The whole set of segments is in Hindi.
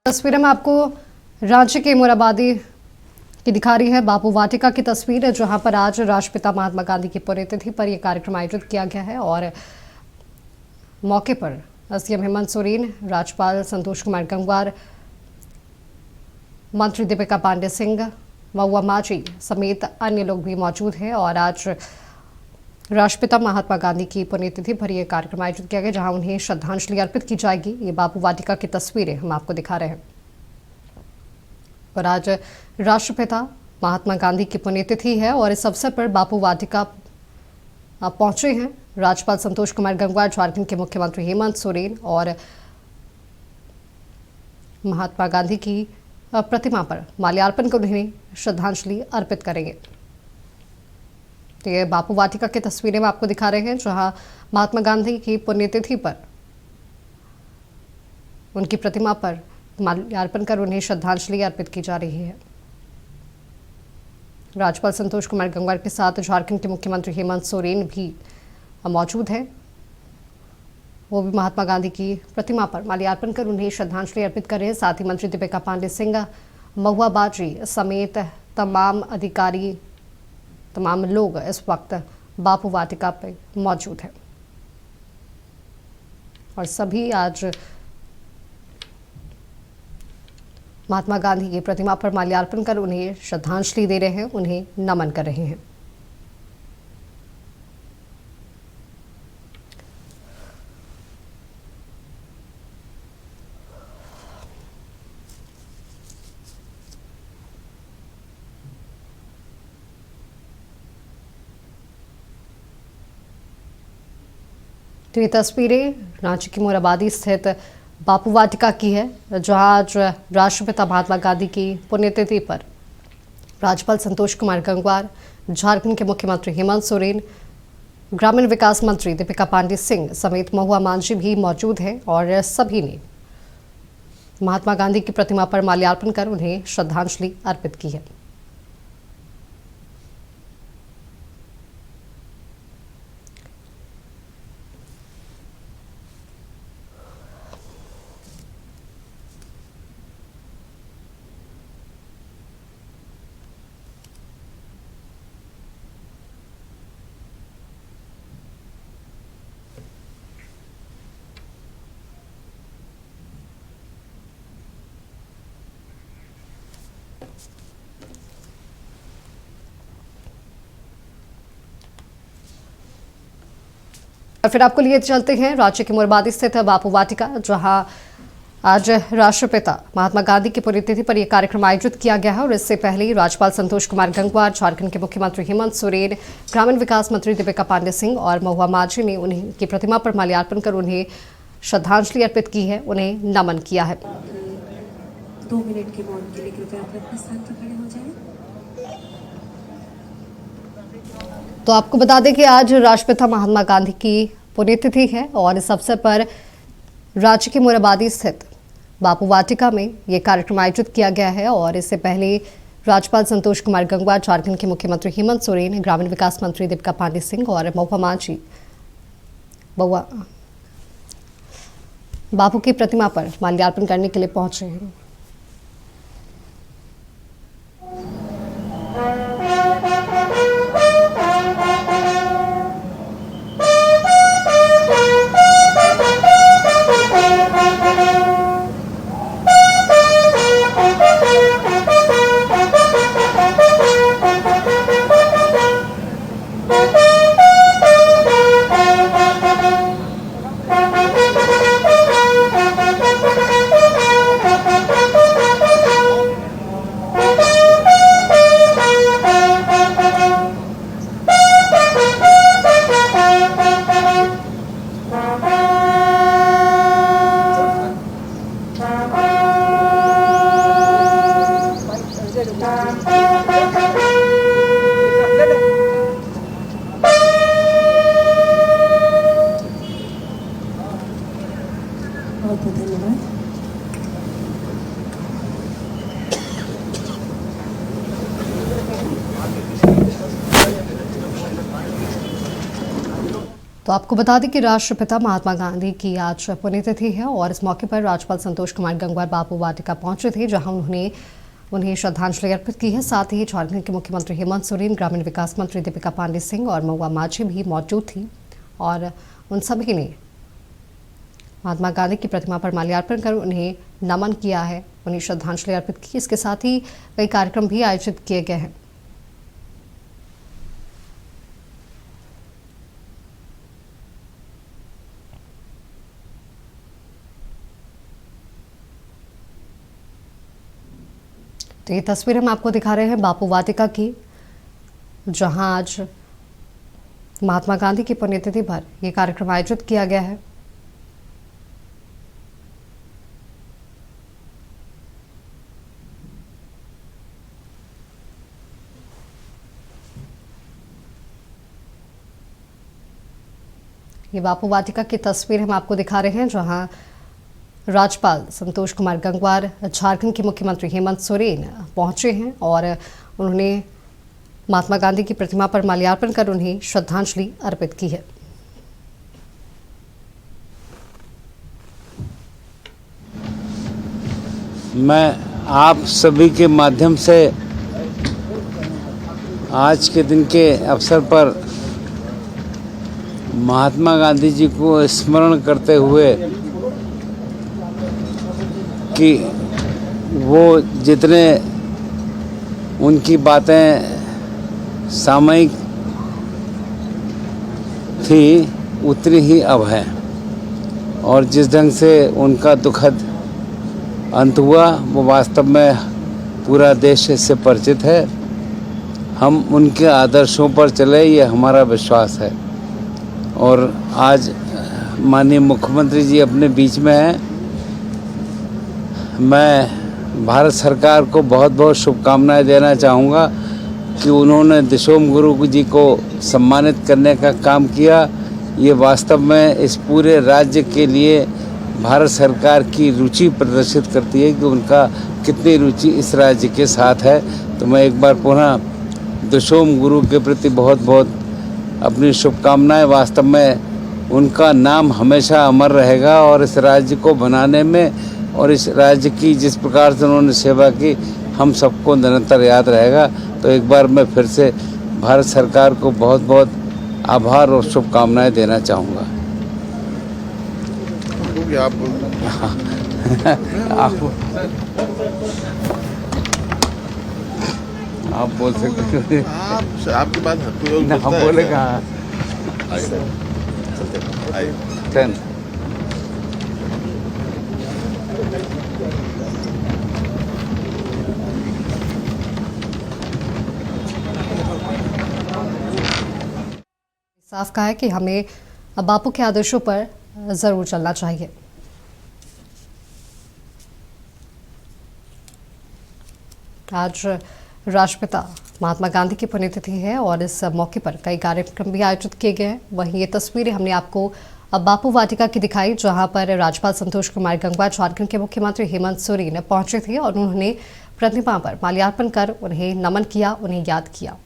तस्वीर में आपको रांची के मोराबादी की दिखा रही है बापू वाटिका की तस्वीर है, जहां पर आज राष्ट्रपिता महात्मा गांधी की पुण्यतिथि पर यह कार्यक्रम आयोजित किया गया है। और मौके पर सीएम हेमंत सोरेन, राज्यपाल संतोष कुमार गंगवार, मंत्री दीपिका पांडे सिंह, महुआ माझी समेत अन्य लोग भी मौजूद हैं। और आज राष्ट्रपिता महात्मा गांधी की पुण्यतिथि पर यह कार्यक्रम आयोजित किया गया, जहां उन्हें श्रद्धांजलि अर्पित की जाएगी। ये बापू वाटिका की तस्वीरें हम आपको दिखा रहे हैं। और आज राष्ट्रपिता महात्मा गांधी की पुण्यतिथि है और इस अवसर पर बापू वाटिका पहुंचे हैं राज्यपाल संतोष कुमार गंगवार, झारखंड के मुख्यमंत्री हेमंत सोरेन और महात्मा गांधी की प्रतिमा पर माल्यार्पण कर उन्हें श्रद्धांजलि अर्पित करेंगे। तो ये बापू वाटिका की तस्वीरें हम आपको दिखा रहे हैं, जहां महात्मा गांधी की पुण्यतिथि पर उनकी प्रतिमा पर माल्यार्पण कर उन्हें श्रद्धांजलि अर्पित की जा रही है। राज्यपाल संतोष कुमार गंगवार के साथ झारखंड के मुख्यमंत्री हेमंत सोरेन भी मौजूद हैं। वो भी महात्मा गांधी की प्रतिमा पर माल्यार्पण कर उन्हें श्रद्धांजलि अर्पित कर रहे हैं। साथ ही मंत्री दीपिका पांडे सिंह, महुआ बाजी समेत तमाम लोग इस वक्त बापू वाटिका पर मौजूद हैं और सभी आज महात्मा गांधी की प्रतिमा पर माल्यार्पण कर उन्हें श्रद्धांजलि दे रहे हैं, उन्हें नमन कर रहे हैं। तो ये तस्वीरें रांची की मोराबादी स्थित बापू वाटिका की है, जहां आज राष्ट्रपिता महात्मा गांधी की पुण्यतिथि पर राज्यपाल संतोष कुमार गंगवार, झारखंड के मुख्यमंत्री हेमंत सोरेन, ग्रामीण विकास मंत्री दीपिका पांडे सिंह समेत महुआ माझी भी मौजूद हैं और सभी ने महात्मा गांधी की प्रतिमा पर माल्यार्पण कर उन्हें श्रद्धांजलि अर्पित की है। और फिर आपको लिए चलते हैं राज्य की मोरबादी स्थित बापू वाटिका, जहां आज राष्ट्रपिता महात्मा गांधी की पुण्यतिथि पर यह कार्यक्रम आयोजित किया गया है। और इससे पहले राज्यपाल संतोष कुमार गंगवार, झारखंड के मुख्यमंत्री हेमंत सोरेन, ग्रामीण विकास मंत्री दीपिका पांडे सिंह और महुआ माझी ने उन्हें की प्रतिमा पर माल्यार्पण कर उन्हें श्रद्धांजलि अर्पित की है, उन्हें नमन किया है। 2 मिनट के मौन के लिए कृपया अपने स्थान पर खड़े हो जाएं। तो आपको बता दें कि आज राष्ट्रपिता महात्मा गांधी की पुण्यतिथि है और इस अवसर पर राज्य की मोराबादी स्थित बापू वाटिका में यह कार्यक्रम आयोजित किया गया है। और इससे पहले राज्यपाल संतोष कुमार गंगवार, झारखंड के मुख्यमंत्री हेमंत सोरेन, ग्रामीण विकास मंत्री दीपिका पांडे सिंह और महुआ माझी बापू की प्रतिमा पर माल्यार्पण करने के लिए पहुंचे हैं। बहुत बहुत धन्यवाद। तो आपको बता दें कि राष्ट्रपिता महात्मा गांधी की आज पुण्यतिथि है और इस मौके पर राज्यपाल संतोष कुमार गंगवार बापू वाटिका पहुंचे थे, जहां उन्हें श्रद्धांजलि अर्पित की है। साथ ही झारखंड के मुख्यमंत्री हेमंत सोरेन, ग्रामीण विकास मंत्री दीपिका पांडे सिंह और महुआ माझी भी मौजूद थी और उन सभी ने महात्मा गांधी की प्रतिमा पर माल्यार्पण कर उन्हें नमन किया है, उन्हें श्रद्धांजलि अर्पित की। इसके साथ ही कई कार्यक्रम भी आयोजित किए गए हैं। तो ये तस्वीर हम आपको दिखा रहे हैं बापू वाटिका की, जहां आज महात्मा गांधी की पुण्यतिथि पर यह कार्यक्रम आयोजित किया गया है। ये बापू वाटिका की तस्वीर हम आपको दिखा रहे हैं, जहां राज्यपाल संतोष कुमार गंगवार, झारखंड के मुख्यमंत्री हेमंत सोरेन पहुंचे हैं और उन्होंने महात्मा गांधी की प्रतिमा पर माल्यार्पण कर उन्हें श्रद्धांजलि अर्पित की है। मैं आप सभी के माध्यम से आज के दिन के अवसर पर महात्मा गांधी जी को स्मरण करते हुए कि वो जितने उनकी बातें सामयिक थी उतनी ही अब है, और जिस ढंग से उनका दुखद अंत हुआ वो वास्तव में पूरा देश इससे परिचित है। हम उनके आदर्शों पर चले, ये हमारा विश्वास है। और आज माननीय मुख्यमंत्री जी अपने बीच में हैं। मैं भारत सरकार को बहुत बहुत शुभकामनाएं देना चाहूँगा कि उन्होंने दिशोम गुरु जी को सम्मानित करने का काम किया। ये वास्तव में इस पूरे राज्य के लिए भारत सरकार की रुचि प्रदर्शित करती है कि उनका कितनी रुचि इस राज्य के साथ है। तो मैं एक बार पुनः दिशोम गुरु के प्रति बहुत बहुत अपनी शुभकामनाएं। वास्तव में उनका नाम हमेशा अमर रहेगा और इस राज्य को बनाने में और इस राज्य की जिस प्रकार से उन्होंने सेवा की हम सबको निरंतर याद रहेगा। तो एक बार मैं फिर से भारत सरकार को बहुत बहुत आभार और शुभकामनाएं देना चाहूँगा। आप बोल सकते हैं। आपकी बात हम बोले कहाँ। साफ कहा है कि हमें बापू के आदर्शों पर जरूर चलना चाहिए। आज राष्ट्रपिता महात्मा गांधी की पुण्यतिथि है और इस मौके पर कई कार्यक्रम भी आयोजित किए गए हैं। वहीं ये तस्वीरें हमने आपको बापू वाटिका की दिखाई, जहां पर राज्यपाल संतोष कुमार गंगवार, झारखंड के मुख्यमंत्री हेमंत सोरेन पहुंचे थे और उन्होंने प्रतिमा पर माल्यार्पण कर उन्हें नमन किया, उन्हें याद किया।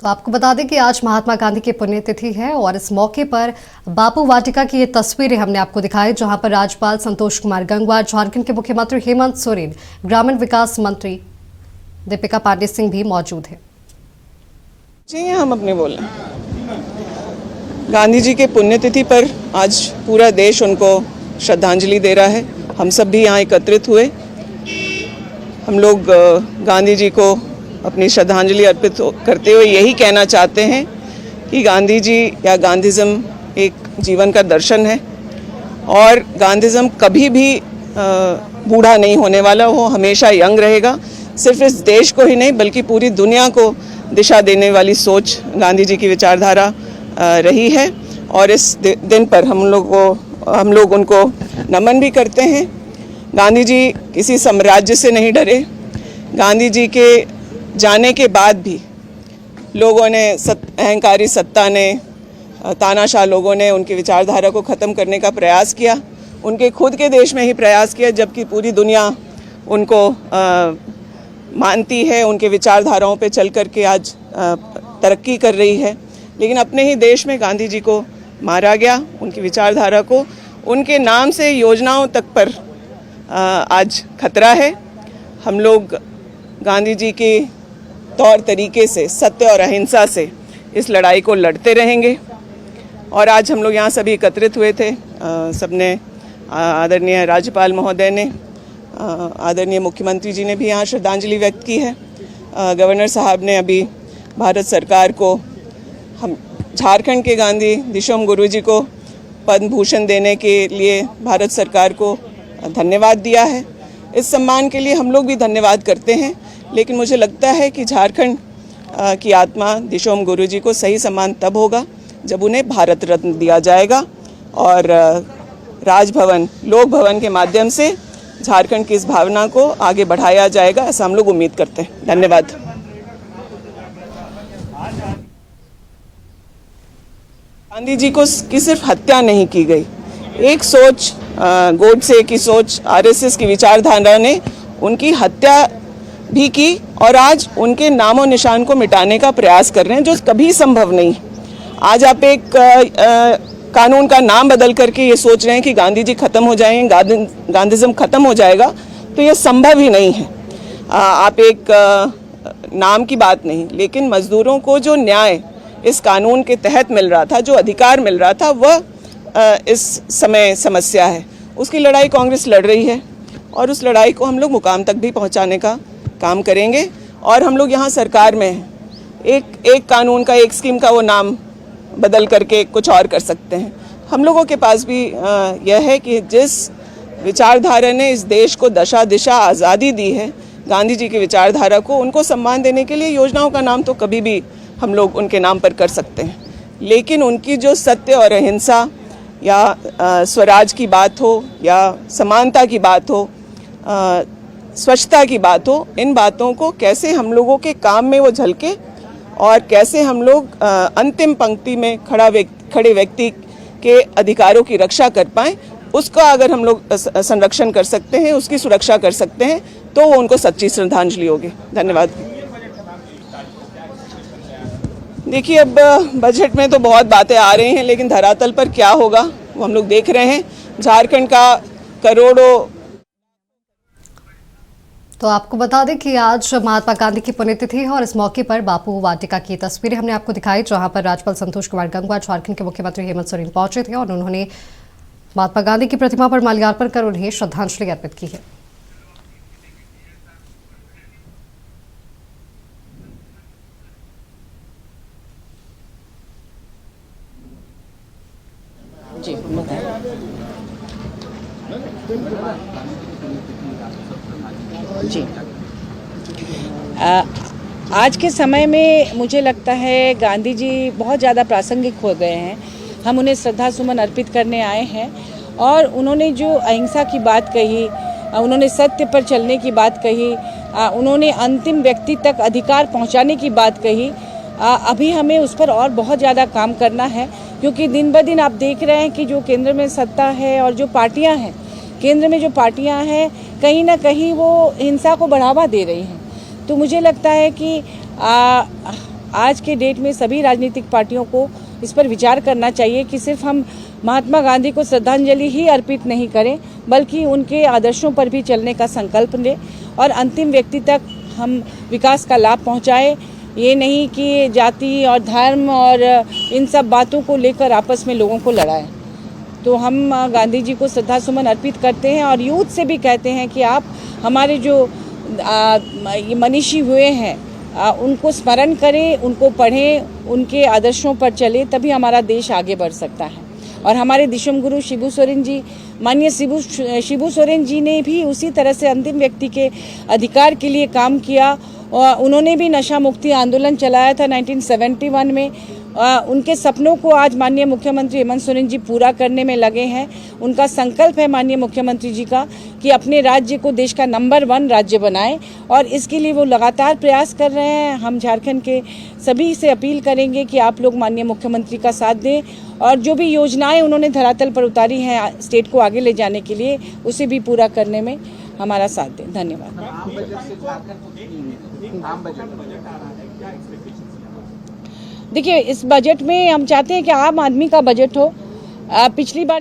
तो आपको बता दें कि आज महात्मा गांधी की पुण्यतिथि है और इस मौके पर बापू वाटिका की ये तस्वीरें हमने आपको दिखाई, जहां पर राज्यपाल संतोष कुमार गंगवार, झारखंड के मुख्यमंत्री हेमंत सोरेन, ग्रामीण विकास मंत्री दीपिका पांडे सिंह भी मौजूद हैं। जी हम अपने बोले गांधी जी के पुण्यतिथि पर आज पूरा देश उनको श्रद्धांजलि दे रहा है। हम सब भी यहाँ एकत्रित हुए। हम लोग गांधी जी को अपनी श्रद्धांजलि अर्पित करते हुए यही कहना चाहते हैं कि गांधी जी या गांधीज़म एक जीवन का दर्शन है और गांधीज़म कभी भी बूढ़ा नहीं होने वाला, वो हमेशा यंग रहेगा। सिर्फ इस देश को ही नहीं बल्कि पूरी दुनिया को दिशा देने वाली सोच गांधी जी की विचारधारा रही है और इस दिन पर हम लोग उनको नमन भी करते हैं। गांधी जी किसी साम्राज्य से नहीं डरे। गांधी जी के जाने के बाद भी लोगों ने अहंकारी सत्ता ने, तानाशाह लोगों ने उनकी विचारधारा को ख़त्म करने का प्रयास किया। उनके खुद के देश में ही प्रयास किया, जबकि पूरी दुनिया उनको मानती है, उनके विचारधाराओं पे चल कर के आज तरक्की कर रही है। लेकिन अपने ही देश में गांधी जी को मारा गया, उनकी विचारधारा को, उनके नाम से योजनाओं तक पर आज खतरा है। हम लोग गांधी जी के तौर तरीके से, सत्य और अहिंसा से इस लड़ाई को लड़ते रहेंगे। और आज हम लोग यहाँ सभी एकत्रित हुए थे। सबने, आदरणीय राज्यपाल महोदय ने, आदरणीय मुख्यमंत्री जी ने भी यहाँ श्रद्धांजलि व्यक्त की है। गवर्नर साहब ने अभी भारत सरकार को, हम झारखंड के गांधी दिशोम गुरु जी को पद्म भूषण देने के लिए भारत सरकार को धन्यवाद दिया है। इस सम्मान के लिए हम लोग भी धन्यवाद करते हैं, लेकिन मुझे लगता है कि झारखंड की आत्मा दिशोम गुरु जी को सही सम्मान तब होगा जब उन्हें भारत रत्न दिया जाएगा और राजभवन, लोक भवन के माध्यम से झारखंड की इस भावना को आगे बढ़ाया जाएगा, ऐसा हम लोग उम्मीद करते हैं। धन्यवाद। गांधी जी की सिर्फ हत्या नहीं की गई, एक सोच, गोडसे की सोच, आरएसएस की विचारधारा ने उनकी हत्या भी की और आज उनके नामो निशान को मिटाने का प्रयास कर रहे हैं, जो कभी संभव नहीं। आज आप एक कानून का नाम बदल करके ये सोच रहे हैं कि गांधी जी खत्म हो जाएंगे, गांधीज़म खत्म हो जाएगा, तो ये संभव ही नहीं है। आप एक नाम की बात नहीं, लेकिन मजदूरों को जो न्याय इस कानून के तहत मिल रहा था, जो अधिकार मिल रहा था, वह इस समय समस्या है। उसकी लड़ाई कांग्रेस लड़ रही है और उस लड़ाई को हम लोग मुकाम तक भी पहुंचाने का काम करेंगे। और हम लोग यहाँ सरकार में हैं, एक कानून का, एक स्कीम का वो नाम बदल करके कुछ और कर सकते हैं। हम लोगों के पास भी यह है कि जिस विचारधारा ने इस देश को दशा दिशा आज़ादी दी है, गांधी जी की विचारधारा को, उनको सम्मान देने के लिए योजनाओं का नाम तो कभी भी हम लोग उनके नाम पर कर सकते हैं, लेकिन उनकी जो सत्य और अहिंसा या स्वराज की बात हो या समानता की बात हो, स्वच्छता की बात हो, इन बातों को कैसे हम लोगों के काम में वो झलके और कैसे हम लोग अंतिम पंक्ति में खड़े व्यक्ति के अधिकारों की रक्षा कर पाएँ, उसका अगर हम लोग संरक्षण कर सकते हैं, उसकी सुरक्षा कर सकते हैं, तो वो उनको सच्ची श्रद्धांजलि होगी। धन्यवाद। देखिए, अब बजट में तो बहुत बातें आ रही हैं, लेकिन धरातल पर क्या होगा वो हम लोग देख रहे हैं। झारखंड का करोड़ों। तो आपको बता दें कि आज महात्मा गांधी की पुण्यतिथि है और इस मौके पर बापू वाटिका की तस्वीरें हमने आपको दिखाई, जहां पर राज्यपाल संतोष कुमार गंगवार, झारखंड के मुख्यमंत्री हेमंत सोरेन पहुंचे थे और उन्होंने महात्मा गांधी की प्रतिमा पर माल्यार्पण कर उन्हें श्रद्धांजलि अर्पित की है। जी, आज के समय में मुझे लगता है गांधी जी बहुत ज़्यादा प्रासंगिक हो गए हैं। हम उन्हें श्रद्धा सुमन अर्पित करने आए हैं और उन्होंने जो अहिंसा की बात कही, उन्होंने सत्य पर चलने की बात कही, उन्होंने अंतिम व्यक्ति तक अधिकार पहुंचाने की बात कही। अभी हमें उस पर और बहुत ज़्यादा काम करना है, क्योंकि दिन ब दिन आप देख रहे हैं कि जो केंद्र में सत्ता है और जो पार्टियां हैं, केंद्र में जो पार्टियां हैं, कहीं ना कहीं वो हिंसा को बढ़ावा दे रही हैं। तो मुझे लगता है कि आज के डेट में सभी राजनीतिक पार्टियों को इस पर विचार करना चाहिए कि सिर्फ हम महात्मा गांधी को श्रद्धांजलि ही अर्पित नहीं करें, बल्कि उनके आदर्शों पर भी चलने का संकल्प लें और अंतिम व्यक्ति तक हम विकास का लाभ पहुंचाएं। ये नहीं कि जाति और धर्म और इन सब बातों को लेकर आपस में लोगों को लड़ाएं। तो हम गांधी जी को श्रद्धा सुमन अर्पित करते हैं और यूथ से भी कहते हैं कि आप हमारे जो ये मनीषी हुए हैं उनको स्मरण करें, उनको पढ़ें, उनके आदर्शों पर चले, तभी हमारा देश आगे बढ़ सकता है। और हमारे दिशम गुरु शिबू सोरेन जी, माननीय शिबू सोरेन जी ने भी उसी तरह से अंतिम व्यक्ति के अधिकार के लिए काम किया और उन्होंने भी नशा मुक्ति आंदोलन चलाया था 1971 में। उनके सपनों को आज माननीय मुख्यमंत्री हेमंत सोरेन जी पूरा करने में लगे हैं। उनका संकल्प है माननीय मुख्यमंत्री जी का कि अपने राज्य को देश का नंबर 1 राज्य बनाएं और इसके लिए वो लगातार प्रयास कर रहे हैं। हम झारखंड के सभी से अपील करेंगे कि आप लोग माननीय मुख्यमंत्री का साथ दें और जो भी योजनाएं उन्होंने धरातल पर उतारी हैं स्टेट को आगे ले जाने के लिए, उसे भी पूरा करने में हमारा साथ दें। धन्यवाद। देखिए, इस बजट में हम चाहते हैं कि आम आदमी का बजट हो। पिछली बार